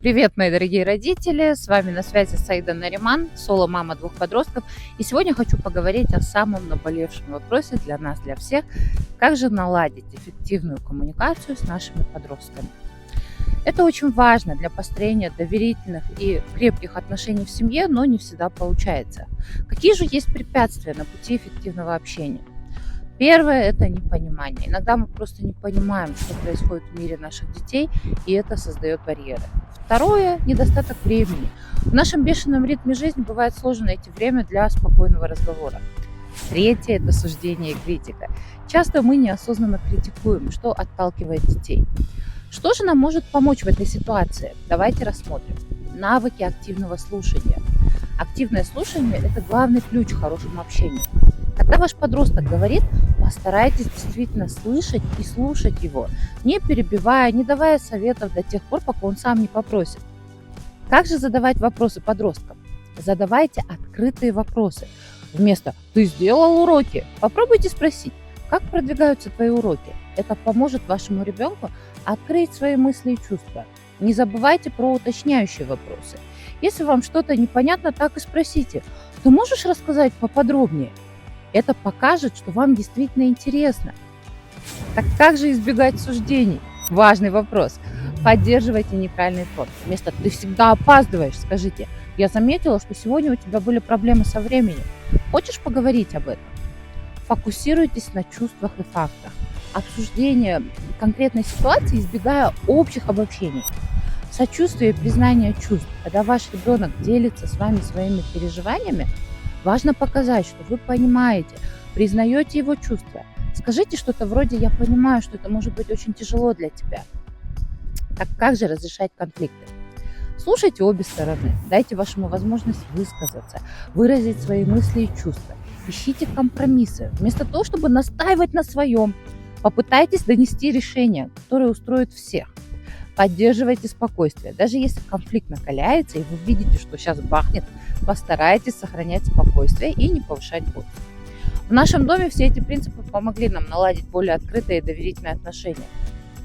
Привет, мои дорогие родители! С вами на связи Саида Нариман, соло-мама двух подростков. И сегодня хочу поговорить о самом наболевшем вопросе для нас, для всех. Как же наладить эффективную коммуникацию с нашими подростками? Это очень важно для построения доверительных и крепких отношений в семье, но не всегда получается. Какие же есть препятствия на пути эффективного общения? Первое– это непонимание. Иногда мы просто не понимаем, что происходит в мире наших детей, и это создает барьеры. Второе– недостаток времени. В нашем бешеном ритме жизни бывает сложно найти время для спокойного разговора. Третье– это суждение и критика. Часто мы неосознанно критикуем, что отталкивает детей. Что же нам может помочь в этой ситуации? Давайте рассмотрим. Навыки активного слушания. Активное слушание– это главный ключ к хорошему общению. Когда ваш подросток говорит, постарайтесь действительно слышать и слушать его, не перебивая, не давая советов до тех пор, пока он сам не попросит. Как же задавать вопросы подросткам? Задавайте открытые вопросы. Вместо «ты сделал уроки?» попробуйте спросить, как продвигаются твои уроки. Это поможет вашему ребенку открыть свои мысли и чувства. Не забывайте про уточняющие вопросы. Если вам что-то непонятно, так и спросите. Ты можешь рассказать поподробнее? Это покажет, что вам действительно интересно. Так как же избегать суждений? Важный вопрос. Поддерживайте нейтральный тон. Вместо «ты всегда опаздываешь» скажите «я заметила, что сегодня у тебя были проблемы со временем. Хочешь поговорить об этом?» Фокусируйтесь на чувствах и фактах. Обсуждение конкретной ситуации, избегая общих обобщений. Сочувствие и признание чувств. Когда ваш ребенок делится с вами своими переживаниями, важно показать, что вы понимаете, признаете его чувства. Скажите что-то вроде «я понимаю, что это может быть очень тяжело для тебя». Так как же разрешать конфликты? Слушайте обе стороны, дайте вашему возможность высказаться, выразить свои мысли и чувства. Ищите компромиссы. Вместо того, чтобы настаивать на своем, попытайтесь донести решение, которое устроит всех. Поддерживайте спокойствие. Даже если конфликт накаляется, и вы видите, что сейчас бахнет, постарайтесь сохранять спокойствие и не повышать голос. В нашем доме все эти принципы помогли нам наладить более открытые и доверительные отношения.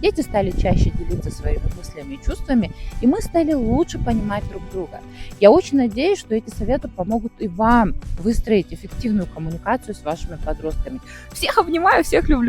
Дети стали чаще делиться своими мыслями и чувствами, и мы стали лучше понимать друг друга. Я очень надеюсь, что эти советы помогут и вам выстроить эффективную коммуникацию с вашими подростками. Всех обнимаю, всех люблю!